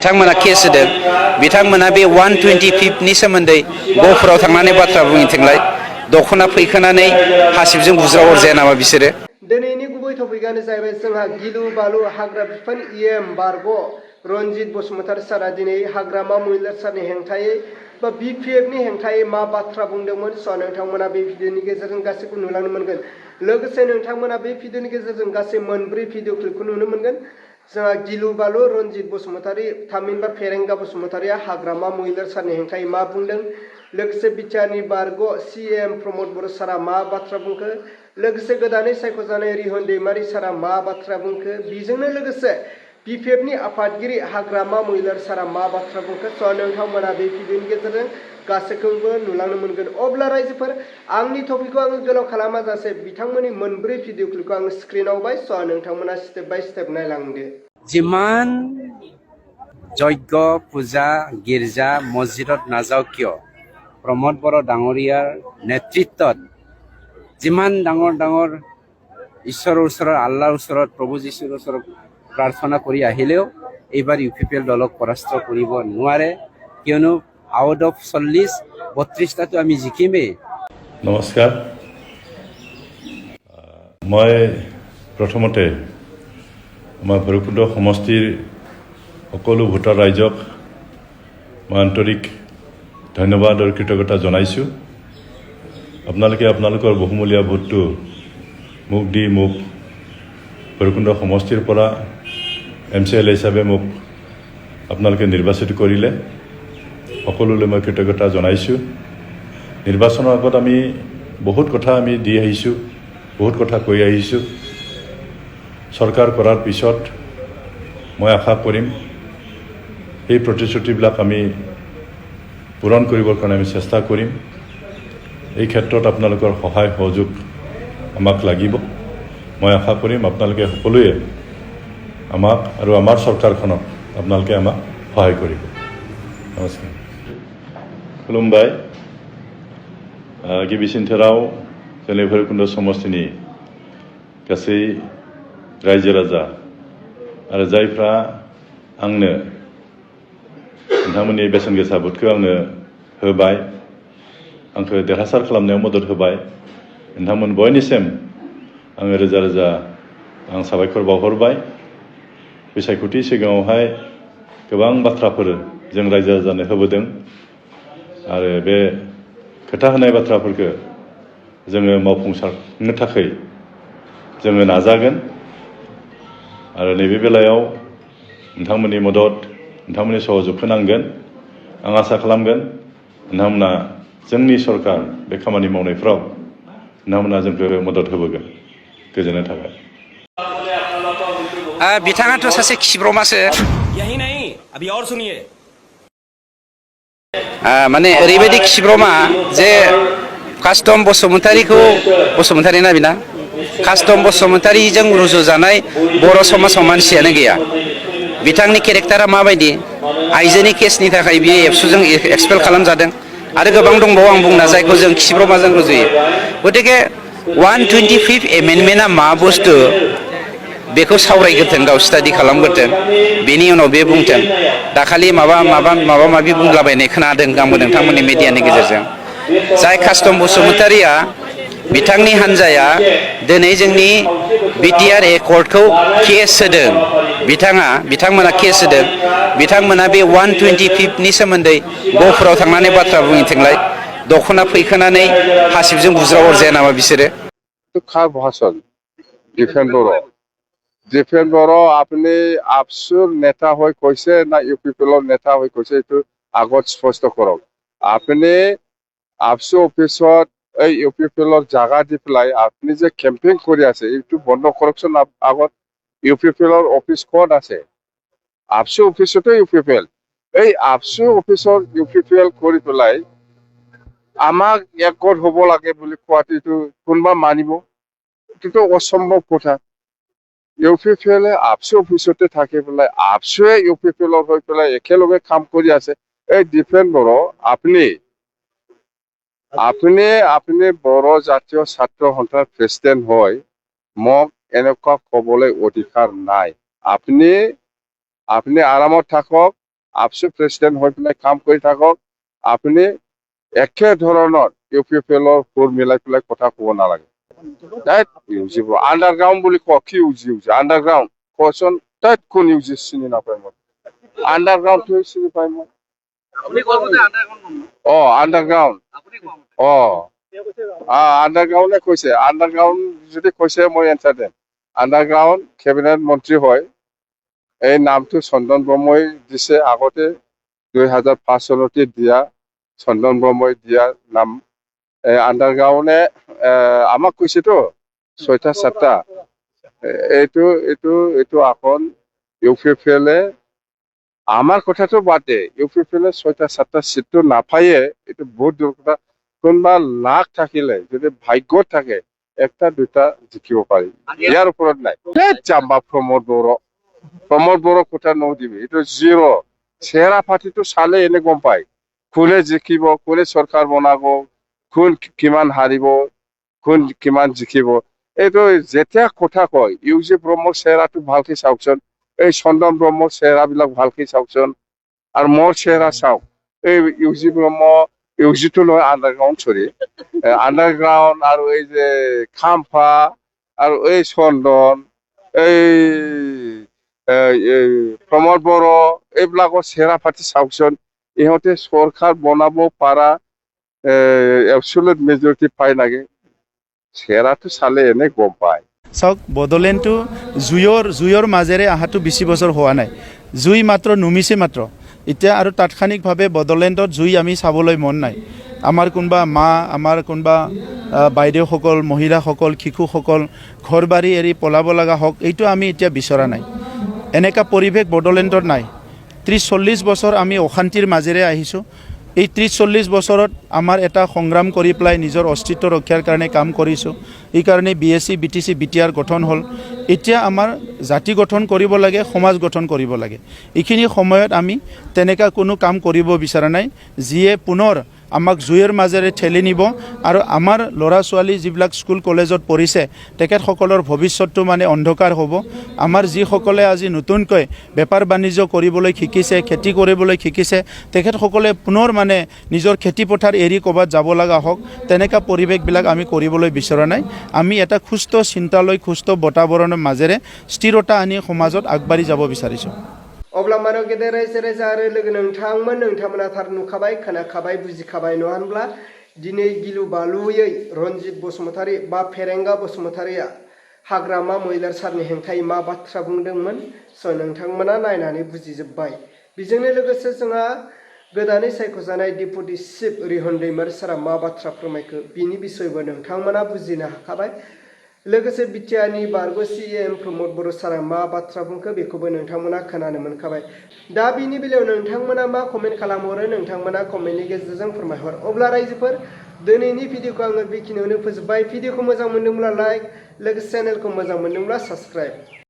बिथांमोना केस होदों बिथांमोना बे 125नि सोमोन्दै गफुराव थांनानै बाथ्रा बुंहैथोंलाय दख'ना फैखोनानै हासिबजों बुज्राव अरजाया नामा बिसोरो दिनैनि गुबै टपिकआनो जाहैबाय जोंहा गिलु बालु हाग्रा बिफान इएम बारग' रनजित बसुमतारी सारा दिनै हाग्रामा महिलार सारनि हेंथायै बा बिपिएफनि हेंथायै मा बाथ्रा बुंदोंमोन स' नोंथांमोना बे भिडिअनि गेजेरजों गासैखौ नुलांनो मोनगोन लोगोसे नोंथांमोना बे भिडिअनि गेजेरजों गासै मोनब्रै भिडिअ क्लिपखौ नुनो मोनगोन जोंहा गिलु बालु रनजित बसुमतारी थामहिनबा फेरेंगा बसुमतारीया हाग्रामा महिलार सारनि हेंथायै मा बुंदों लोगोसे बिटिआरनि बारग' सिएम प्रमद बर' सारा मा बाथ्रा बुंखो लोगोसे गोदानै सायख'जानाय रिहन दैमारी सारा मा बाथ्रा बुंखो बेजोंनो लोगोसे बिपिएफनि आफादगिरि हाग्रामा महिलार सारा मा बाथ्रा बुंखो स' नोंथांमोना बे भिडिअनि गेजेरजों गासैखौबो नुलांनो मोनगोन अब्ला रायजोफोर आंनि टपिकखौ आङो गोलाव खालामाजासे बिथांमोननि मोनब्रै भिडिअ क्लिपखौ आङो स्क्रिनाव होबाय स' नोंथांमोना स्टेप बाय स्टेप नायलांदो जिमान যজ্ঞ পূজা গীৰ্জা মছজিদত নাযাওঁ কিয় প্ৰমোদ বড়ো ডাঙৰীয়াৰ নেতৃত্বত যিমান ডাঙৰ ডাঙৰ ঈশ্বৰৰ ওচৰত আল্লাহৰ ওচৰত প্ৰভু যীশুৰ ওচৰত প্ৰাৰ্থনা কৰি আহিলেও এইবাৰ ইউপিপিএল দলক পৰাস্ত কৰিব নোৱাৰে কিয়নো আউট অফ 40-32টাতো আমি জিকিমেই। নমস্কাৰ, মই প্ৰথমতে আমাৰ ভৈৰৱকুণ্ড সমষ্টিৰ সকলো ভোটাৰ ৰাইজক মই আন্তৰিক ধন্যবাদ আৰু কৃতজ্ঞতা জনাইছোঁ। আপোনালোকৰ বহুমূলীয়া ভোটটো মোক দি মোক ভৈৰৱকুণ্ড সমষ্টিৰ পৰা MCL হিচাপে মোক আপোনালোকে নিৰ্বাচিত কৰিলে সকলোলৈ মই কৃতজ্ঞতা জনাইছোঁ। নিৰ্বাচনৰ আগত আমি বহুত কথা আমি দি আহিছোঁ, বহুত কথা কৈ আহিছোঁ। চৰকাৰ কৰাৰ পিছত মই আশা কৰিম এই প্ৰতিশ্ৰুতিবিলাক আমি পূৰণ কৰিবৰ কাৰণে আমি চেষ্টা কৰিম। এই ক্ষেত্ৰত আপোনালোকৰ সহায় সহযোগ আমাক লাগিব। মই আশা কৰিম আপোনালোকে সকলোৱে আমাক আৰু আমাৰ চৰকাৰখনক আপোনালোকে আমাক সহায় কৰিব। নমস্কাৰ। खुलुमबाय। गिबिसिनथाराव जोंनि भैरबकुण्ड समष्टिनि गासै रायजो राजा आरो जायफ्रा आंनो नोंथांमोननि बेसेन गोसा भोटखौ आंनो होबाय, आंखौ देरहासार खालामनायाव मदद होबाय, नोंथांमोन बयनिसिम आङो रोजा रोजा आं साबायखर बावहरबाय। बिसायख'थि सिगाङावहाय गोबां बाथ्राफोर जों रायजो राजानो होबोदों आरो बे खोथा होनाय बाथ्राफोरखौ जोङो मावफुंसारनो थाखाय जोङो नाजागोन आरो नैबे बेलायाव नोंथांमोननि मदद नोंथांमोननि सहयोगखौ नांगोन। आं आसा खालामगोन नोंथांमोना जोंनि सरकार बे खामानि मावनायफ्राव नोंथांमोना जोंखौ मदद होबोगोन। गोजोननाय थाबाय। बिथाङाथ' सासे खिब्रमासो यही नहीं अभी और सुनिए माने ओरैबायदि खिब्रमा जे कास्टम बसुमतारीखौ बसुमतारी ना बिना कास्टम बसुमतारीजों रुजुजानाय बर' समाजाव मानसियानो गैया। बिथांनि केरेक्टारा माबायदि आइजोनि केसनि थाखाय बियो एबसुजों एक्सपेल खालामजादों आरो गोबां दंबावो आं बुंना जायखौ जों खिब्रमाजों रुजुयो। गतिके 125 एमेन्डमेन्टआ मा बुस्थु बेखौ सावरायग्रोथों, गाव स्टाडि खालामग्रोथों, बेनि उनाव बे बुंथों। दाखालि माबा माबि बुंलाबायनाय खोनादों आंबो नोंथांमोननि मिडियानि गेजेरजों। जाय कास्टम बसुमतारीया बिथांनि हान्जाया दिनै जोंनि बिटिआर एकर्डखौ केस होदों, बिथांमोना केस होदों। बिथांमोना बे 125नि सोमोन्दै गफुराव थांनानै बाथ्रा बुंहैथोंलाय दख'ना फैखोनानै हासिबजों बुज्राव अरजाया नामा बिसोरो। ডিফেন বড়ো আপনি আপসুর নেতা হয়ে কৈছে না ইউপিপিএলৰ নেতা হয়ে কৈছে এইটো আগত স্পষ্ট কৰক। আপনি আপসু অফিসত এই ইউপিপিএলৰ জাগা দি পেলাই আপনি যে কেম্পিং কৰি আছে এইটো বন্ধ কৰকচোন। আগত ইউপিপিএলৰ অফিস ক'ত আছে? আপসু অফিসতে ইউপিপিএল। এই আপসু অফিসৰ ইউপিপিএল কৰি পেলাই আমাক একগোট হ'ব লাগে বুলি কোৱাটো এইটো কোনোবা মানিব? এইটোতো অসম্ভৱ কথা। ইউপিপিএলে আপসু অফিসতে থাকি পেলাই আপসুৱে ইউপিপিএলৰ হৈ পেলাই একেলগে কাম কৰি আছে। এই ডিফেন বড়ো আপুনি বড়ো জাতীয় ছাত্ৰ সন্থাৰ প্ৰেচিডেণ্ট হয়, মোক এনেকুৱা ক'বলৈ অধিকাৰ নাই। আপনি আৰামত থাকক। আপসু প্ৰেসিডেন্ট হৈ পেলাই কাম কৰি থাকক আপুনি একে ধৰণৰ ইউ পি পি এলৰ সুৰ মিলাই পেলাই কথা ক'ব নালাগে ইউজিব আণ্ডাৰগ্ৰাউণ্ড বুলি কওক কি ইউজি আণ্ডাৰগ্ৰাউণ্ড কচোন তাত কোন ইউজি চিনি নাপায় মই আণ্ডাৰগ্ৰাউণ্ডটো চিনি পাই মই আণ্ডাৰগ্ৰাউণ্ড আণ্ডাৰগ্ৰাউণ্ডে কৈছে আণ্ডাৰগ্ৰাউণ্ড যদি কৈছে মই এনচাৰ দিম আণ্ডাৰগ্ৰাউণ্ড কেবিনেট মন্ত্ৰী হয় এই নামটো চন্দন ব্ৰহ্মই দিছে আগতে 2005 চনতে দিয়া চন্দন ব্ৰহ্মই দিয়া নাম আণ্ডাৰগ্ৰাউণ্ডে আমাক কৈছেতো 6টা 7টা এইটো আসন ইউ পি পি এলে আমার কথাটো বাদে ইউ পি পি এলে 6টা 7টা সিটটো নাপায়ে এইটো বহুত দূৰ কথা কোনোবা লাখ থাকিলে যদি ভাগ্যত থাকে 1টা 2টা জিকিব পাৰি ইয়াৰ ওপৰত নাই জাম্বা প্ৰমোদ বড়ো কথা নদিবি এইটো জিৰ' চেহেৰা পাতিটো চালে এনে গম পায় কোনে জিকিব কোনে চৰকাৰ বনাব কোন কিমান হাৰিব কোন কিমান জিকিব এইটো যেতিয়া কথা কয় ইউজি ব্ৰহ্মৰ চেহেৰাটো ভালকে চাওকচোন এই চন্দন ব্ৰহ্মৰ চেহেৰাবিলাক ভালকে চাওকচোন আৰু মোৰ চেহেৰা চাওক এই ইউজি ব্ৰহ্ম ইউজিটো নহয় আণ্ডাৰগ্ৰাউণ্ড আৰু এই যে খাম্ফা আৰু এই চন্দন এই প্ৰমোদ বড়ো এইবিলাকৰ চেহেৰা পাতি চাওকচোন ইহঁতে চৰকাৰ বনাব পাৰা এবছলুট মেজৰিটি পাই লাগে চেহেৰাটো চালে এনে গম পায় চাওক বড়োলেণ্ডটো জুইৰ মাজেৰে অহাটো বেছি বছৰ হোৱা নাই জুই মাত্ৰ নুমিছে মাত্ৰ এতিয়া আৰু তাৎক্ষণিকভাৱে বড়োলেণ্ডত জুই আমি চাবলৈ মন নাই আমাৰ কোনোবা মা আমাৰ কোনোবা বাইদেউসকল মহিলাসকল শিশুসকল ঘৰ বাৰী এৰি পলাব লগা হওক এইটো আমি এতিয়া বিচৰা নাই এনেকা পৰিৱেশ বড়োলেণ্ডত নাই 30-40 বছৰ আমি অশান্তিৰ মাজেৰে আহিছোঁ এই 30-40 বছৰত আমাৰ এটা সংগ্ৰাম কৰি পেলাই নিজৰ অস্তিত্ব ৰক্ষাৰ কাৰণে কাম কৰিছোঁ এই কাৰণে BSc BTC BTR গঠন হ'ল এতিয়া আমাৰ জাতি গঠন কৰিব লাগে সমাজ গঠন কৰিব লাগে এইখিনি সময়ত আমি তেনেকা কোনো কাম কৰিব বিচৰা নাই যিয়ে পুনৰ আমাক জুইৰ মাজেৰে ঠেলি নিব আৰু আমাৰ ল'ৰা ছোৱালী যিবিলাক স্কুল কলেজত পঢ়িছে তেখেতসকলৰ ভৱিষ্যতটো মানে অন্ধকাৰ হ'ব আমাৰ যিসকলে আজি নতুনকৈ বেপাৰ বাণিজ্য কৰিবলৈ শিকিছে খেতি কৰিবলৈ শিকিছে তেখেতসকলে পুনৰ মানে নিজৰ খেতি পথাৰ এৰি ক'ৰবাত যাব লগা হওক তেনেকা পৰিৱেশবিলাক আমি কৰিবলৈ বিচৰা নাই আমি এটা সুস্থ চিন্তালৈ সুস্থ বাতাবৰণৰ মাজেৰে স্থিৰতা আনি সমাজত আগবাঢ়ি যাব বিচাৰিছোঁ अब्ला मानो गेदेर रायजो राजा आरो लोगो नोंथांमोना थार नुखाबाय खोनाखाबाय बुजिखाबाय नङा होनब्ला दिनै गिलु बालुयै रनजित बसुमतारी बा फेरेंगा बसुमतारिया हाग्रामा मैलार सारनि हेंथायै मा बाथ्रा बुंदोंमोन नोंथांमोना नायनानै बुजिजोब्बाय बेजोंनो लोगोसे जोंहा गोदानै सायख'जानाय डेपुटि चिफ रिहन दैमारि सारा मा बाथ्रा फोरमायखो बिनि बिसयबो नोंथांमोना बुजिनो हाखाबाय लोगोसे बिटिआरनि बारग' CM प्रमोद बर' सारा मा बाथ्रा बुंखो बेखौबो नोंथांमोना खोनानो मोनखाबाय दा बिनि बेलायाव नोंथांमोना मा कमेन्ट खालामहरो नोंथांमोना कमेन्टनि गेजेरजों फोरमायहर अब्ला रायजोफोर दिनैनि भिडिअखौ आङो बेखिनियावनो फोजोबबाय भिडिअखौ मोजां मोनदोंब्ला लाइक लोगोसे चेनेलखौ मोजां मोनदोंब्ला साबस्क्राइब